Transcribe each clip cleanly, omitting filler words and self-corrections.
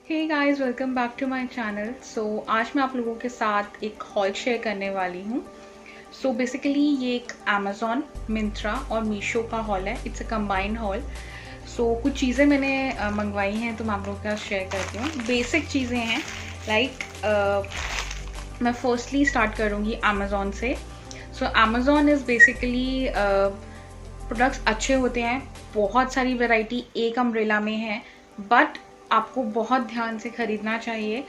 Hey guys, welcome back to my channel. So आज मैं आप लोगों के साथ एक हॉल शेयर करने वाली हूँ। सो बेसिकली ये एक अमेज़ॉन, मिंत्रा और मीशो का हॉल है। It's a combined haul. So कुछ चीज़ें मैंने मंगवाई हैं तो मैं आप लोगों के साथ शेयर करती हूँ। बेसिक चीज़ें हैं लाइक मैं फर्स्टली स्टार्ट करूँगी अमेज़ॉन से। सो अमेज़ॉन इज़ बेसिकली प्रोडक्ट्स अच्छे होते हैं, बहुत सारी वैरायटी एक अम्ब्रेला में है, बट आपको बहुत ध्यान से ख़रीदना चाहिए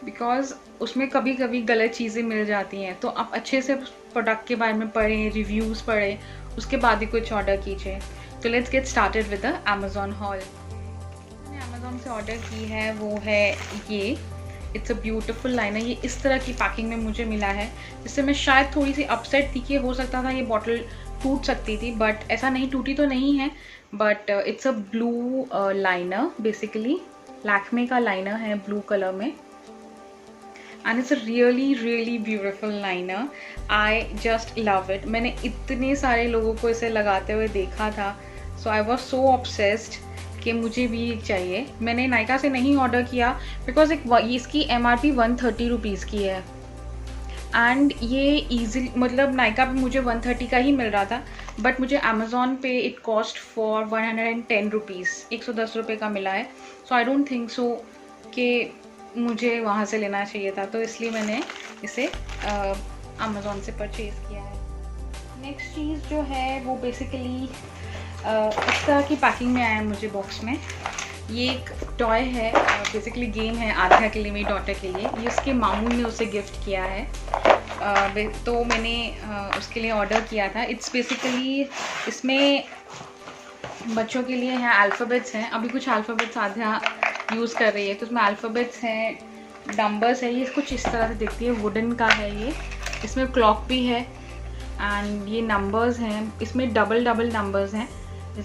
बिकॉज़ उसमें कभी कभी गलत चीज़ें मिल जाती हैं। तो आप अच्छे से प्रोडक्ट के बारे में पढ़ें, रिव्यूज़ पढ़ें, उसके बाद ही कुछ ऑर्डर कीजिए। तो let's get started with the Amazon hall. मैंने अमेज़ॉन से ऑर्डर की है वो है ये। It's a beautiful liner. ये इस तरह की पैकिंग में मुझे मिला है, जिससे मैं शायद थोड़ी सी अपसेट थी कि हो सकता था ये बॉटल टूट सकती थी, बट ऐसा नहीं, टूटी तो नहीं है। But it's a blue liner, basically Lakme का लाइनर है ब्लू कलर में, and it's a really beautiful liner. I just love it. मैंने इतने सारे लोगों को इसे लगाते हुए देखा था, सो आई वॉज सो ऑब्सेस्ड कि मुझे भी चाहिए। मैंने नायका से नहीं ऑर्डर किया बिकॉज इसकी MRP 130 रुपीज़ की है, एंड ये ईजिली, मतलब नायका पे मुझे 130 का ही मिल रहा था, बट मुझे अमेज़ॉन पे इट कॉस्ट फॉर 110 रुपीज़, 110 रुपये का मिला है। सो आई डोंट थिंक सो कि मुझे वहाँ से लेना चाहिए था, तो इसलिए मैंने इसे अमेज़ॉन से परचेज़ किया है। नेक्स्ट चीज़ जो है वो बेसिकली इस तरह की पैकिंग में आया है मुझे बॉक्स में। ये एक टॉय है, बेसिकली गेम है आध्या के लिए, मेरी डॉटर के लिए। ये उसके मामू ने उसे गिफ्ट किया है, तो मैंने उसके लिए ऑर्डर किया था। इट्स बेसिकली, इसमें बच्चों के लिए हैं अल्फ़ाबेट्स हैं। अभी कुछ अल्फ़ाबेट्स आध्या यूज़ कर रही है, तो इसमें अल्फ़ाबेट्स हैं, नंबर्स है। ये कुछ इस तरह से दिखती है, वुडन का है ये। इसमें क्लॉक भी है, एंड ये नंबर्स हैं। इसमें डबल नंबर्स हैं,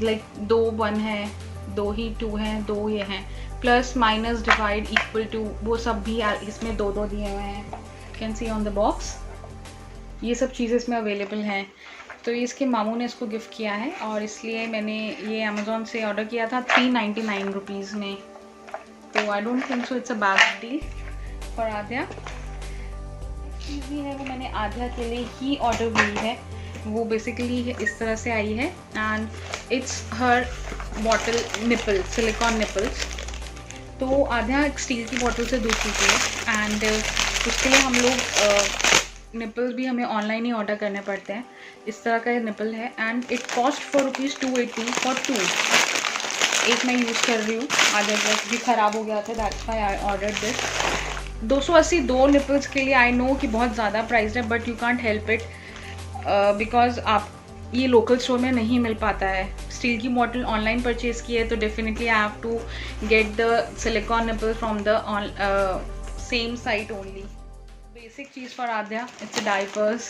लाइक 2 1 है, 2 ही 2 हैं, 2 ये हैं, plus minus divide equal to, वो सब भी इसमें 2 दिए हुए हैं। Can see on the box, ये सब चीज़ें इसमें अवेलेबल हैं। तो इसके मामू ने इसको गिफ्ट किया है, और इसलिए मैंने ये अमेज़ॉन से ऑर्डर किया था 399 रुपीज़ में। तो I don't think so it's a bad deal for Aadhya. चीज़ भी है वो मैंने आध्या के लिए ही ऑर्डर हुई है। वो बेसिकली इस तरह से आई है, and it's her bottle nipple, silicon nipples. तो आध्या एक स्टील की बॉटल से दूध पीती है, एंड उसके लिए हम लोग निपल्स भी हमें ऑनलाइन ही ऑर्डर करने पड़ते हैं। इस तरह का ये निपल है, and it cost for ₹280 for 2। एक मैं यूज़ कर रही हूँ, आधा जस्ट भी ख़राब हो गया था, that's why I order this. 280 2 nipples के लिए, आई नो कि बहुत ज़्यादा प्राइस है, but you can't help it because आप ये लोकल स्टोर में नहीं मिल पाता है। स्टील की बॉटल ऑनलाइन परचेज़ की है, तो definitely I have to get the silicone nipple from the same site only. Basic चीज़ for Aadhya, it's diapers.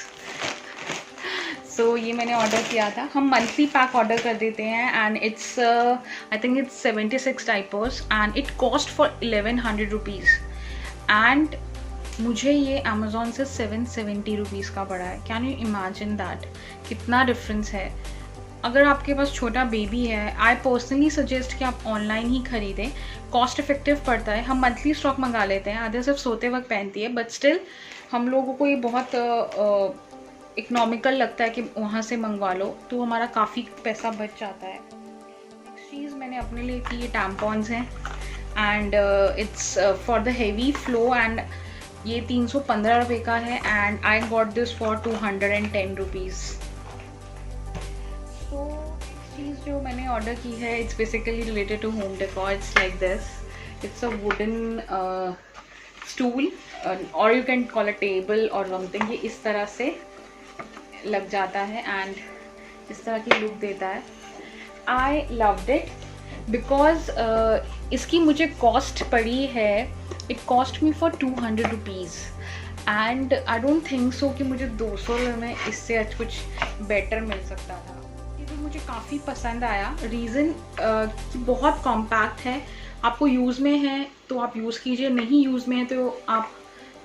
So ये मैंने ऑर्डर किया था। हम मंथली पैक ऑर्डर कर देते हैं, and it's I think it's 76 diapers, and it cost for 1100 rupees, and मुझे ये अमेज़ॉन से 770 रुपीज़ का पड़ा है। कैन यू इमेजिन दैट, कितना डिफरेंस है। अगर आपके पास छोटा बेबी है, आई पर्सनली सजेस्ट कि आप ऑनलाइन ही खरीदें, कॉस्ट इफेक्टिव पड़ता है। हम मंथली स्टॉक मंगा लेते हैं, आधे सिर्फ सोते वक्त पहनती है, बट स्टिल हम लोगों को ये बहुत इकोनॉमिकल लगता है कि वहाँ से मंगवा लो, तो हमारा काफ़ी पैसा बच जाता है। नेक्स्ट चीज़ मैंने अपने लिए की, ये टैम्पॉन्स हैं, and it's for the heavy flow, and ये 315 रुपये का है, and I got this for 210 rupees. तो चीज़ जो मैंने ऑर्डर की है, it's basically related to home decor. It's like this, it's a wooden stool, और you can call a table और समथिंग। ये इस तरह से लग जाता है, एंड इस तरह की लुक देता है। आई लव्ड इट बिकॉज इसकी मुझे कॉस्ट पड़ी है, it cost me for 200 rupees, and I don't think सो कि मुझे 200 रुपये में इससे कुछ बेटर मिल सकता था। ये भी मुझे काफ़ी पसंद आया। रीज़न कि बहुत कॉम्पैक्ट है, आपको यूज़ में है तो आप यूज़ कीजिए, नहीं यूज़ में है तो आप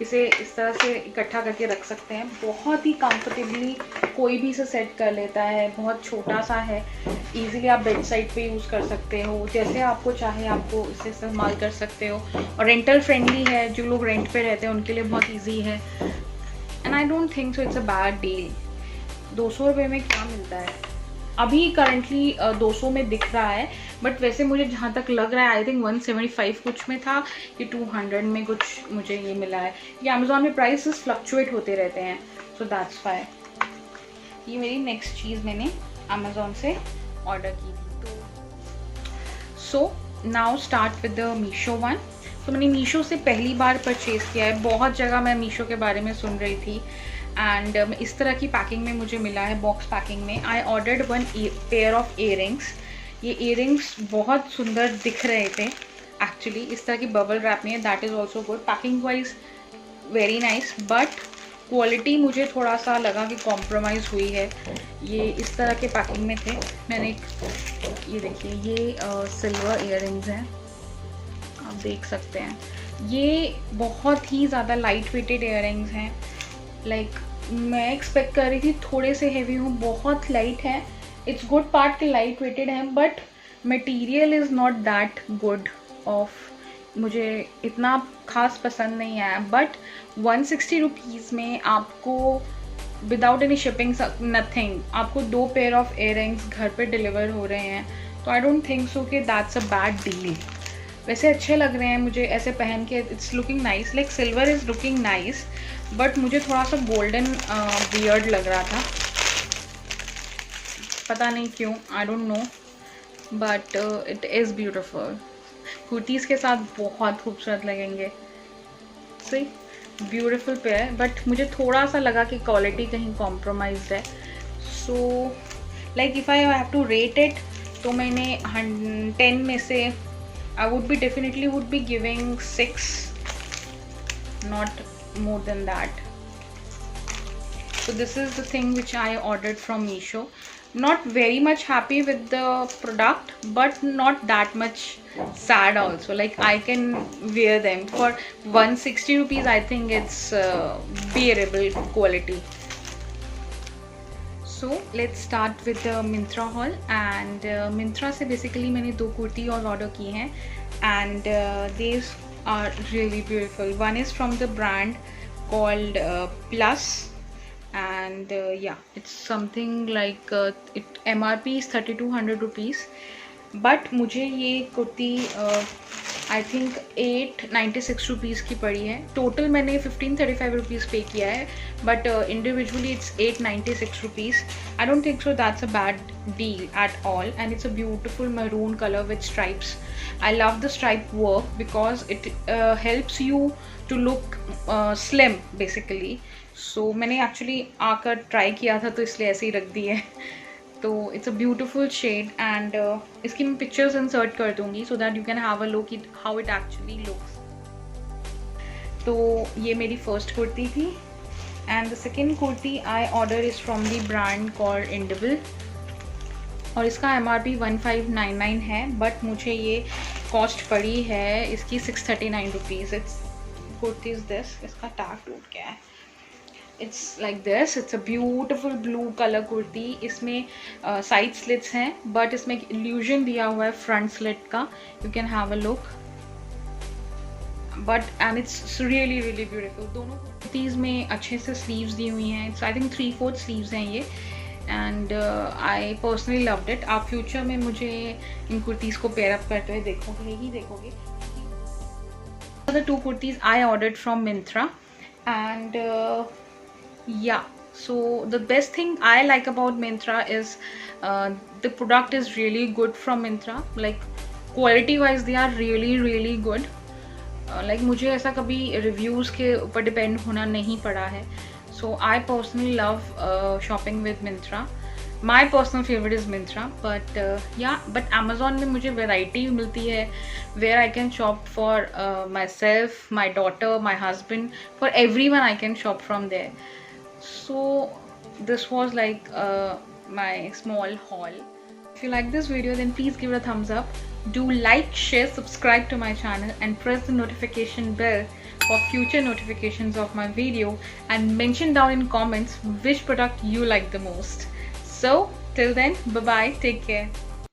इसे इस तरह से इकट्ठा करके रख सकते हैं, बहुत ही कंफर्टेबली कोई भी इसे सेट कर लेता है। बहुत छोटा सा है, इजीली आप बेड साइड पे यूज़ कर सकते हो, जैसे आपको चाहे आपको इसे इस्तेमाल कर सकते हो। और रेंटल फ्रेंडली है, जो लोग रेंट पे रहते हैं उनके लिए बहुत ईजी है। And I don't think so it's a bad deal. 200 रुपये में क्या मिलता है अभी करंटली? 200 में दिख रहा है, बट वैसे मुझे जहाँ तक लग रहा है आई थिंक 175 कुछ में था, ये 200 में कुछ मुझे ये मिला है। ये अमेजोन में प्राइसेस फ्लक्चुएट होते रहते हैं, सो दैट्स वाई। ये मेरी नेक्स्ट चीज़ मैंने अमेजोन से ऑर्डर की थी। तो so now start with the Meesho one. तो मैंने मीशो से पहली बार परचेज़ किया है। बहुत जगह मैं मीशो के बारे में सुन रही थी एंड इस तरह की पैकिंग में मुझे मिला है, बॉक्स पैकिंग में। I ordered one pair of earrings. ये इयररिंग्स बहुत सुंदर दिख रहे थे एक्चुअली, इस तरह की बबल रैप में है, that is also good. Packing wise very nice, but quality मुझे थोड़ा सा लगा कि कॉम्प्रोमाइज़ हुई है। ये इस तरह के पैकिंग में थे। मैंने ये देखिए, ये सिल्वर इयररिंग्स हैं, आप देख सकते हैं। ये बहुत ही ज़्यादा लाइट वेटेड इयररिंग्स हैं। लाइक मैं एक्सपेक्ट कर रही थी थोड़े से हेवी हूँ, बहुत लाइट है। इट्स गुड पार्ट के लाइट वेटेड हैं, but material is not that good of, मुझे इतना खास पसंद नहीं आया। बट 160 रुपीज़ में आपको विदाउट एनी शिपिंग नथिंग, आपको 2 पेयर ऑफ इयररिंग्स घर पे डिलीवर हो रहे हैं। तो आई डोंट थिंक सो कि दैट्स अ बैड डील। वैसे अच्छे लग रहे हैं मुझे ऐसे पहन के, it's looking nice, like silver is looking nice, but मुझे थोड़ा सा गोल्डन वियर्ड लग रहा था, पता नहीं क्यों, I don't know, but it is beautiful. Kurtis के साथ बहुत खूबसूरत लगेंगे। सही ब्यूटिफुल पेयर, बट मुझे थोड़ा सा लगा कि क्वालिटी कहीं कॉम्प्रोमाइज्ड है। So like if I have to rate it, तो मैंने 10 में से I would be definitely would be giving 6, not more than that. So this is the thing which I ordered from Meesho. Not very much happy with the product, but not that much sad also. Like I can wear them for 160 rupees. I think it's bearable quality. So let's start with Myntra haul. And Myntra से basically मैंने 2 कुर्ती और order की हैं and these are really beautiful. One is from the brand called plus and yeah it's something like it MRP is 3200 rupees, but मुझे ये kurti I think 896 rupees की पड़ी है। टोटल मैंने 1535 रुपीज़ पे किया है, but individually it's 896 rupees. I don't think so that's a bad deal at all, and it's a beautiful maroon colour with stripes. I love the stripe work because it helps you to look slim basically. So मैंने actually आकर try किया था तो इसलिए ऐसे ही रख दी है। तो it's a beautiful shade and इसकी मैं पिक्चर्स इंसर्ट कर दूंगी so that you can have a look it how it actually looks. तो ये मेरी फर्स्ट कुर्ती थी and the second kurti I order is from the brand called Indibelle और इसका MRP 1599 है, बट मुझे ये कॉस्ट पड़ी है इसकी 639 rupees. It's kurti is this, इसका टैग टूट गया है। It's like this, it's a beautiful blue colour kurti. इसमें साइड स्लिट्स हैं, बट इसमें एक इल्यूजन दिया हुआ है फ्रंट स्लिट का, you can have a look, but and it's really really beautiful. दोनों कुर्तीज़ में अच्छे से स्लीव्स दी हुई हैं। इट्स आई थिंक 3/4 स्लीव्स हैं ये, and I personally loved it. आप फ्यूचर में मुझे इन कुर्तीज़ को पेयर अप करते हुए देखोगे ही देखोगे। The 2 kurtis I ordered from Myntra, and yeah, so the best thing I like about Myntra is the product is really good from Myntra. Like quality wise they are really really good. Like मुझे ऐसा कभी reviews के ऊपर depend होना नहीं पड़ा है. So I personally love shopping with Myntra. My personal favorite is Myntra, but yeah, but Amazon में मुझे variety मिलती है where I can shop for myself, my daughter, my husband, for everyone I can shop from there. So this was like my small haul. If you like this video, then please give it a thumbs up. Do like, share, subscribe to my channel and press the notification bell for future notifications of my video, and mention down in comments which product you like the most. So till then, bye bye, take care.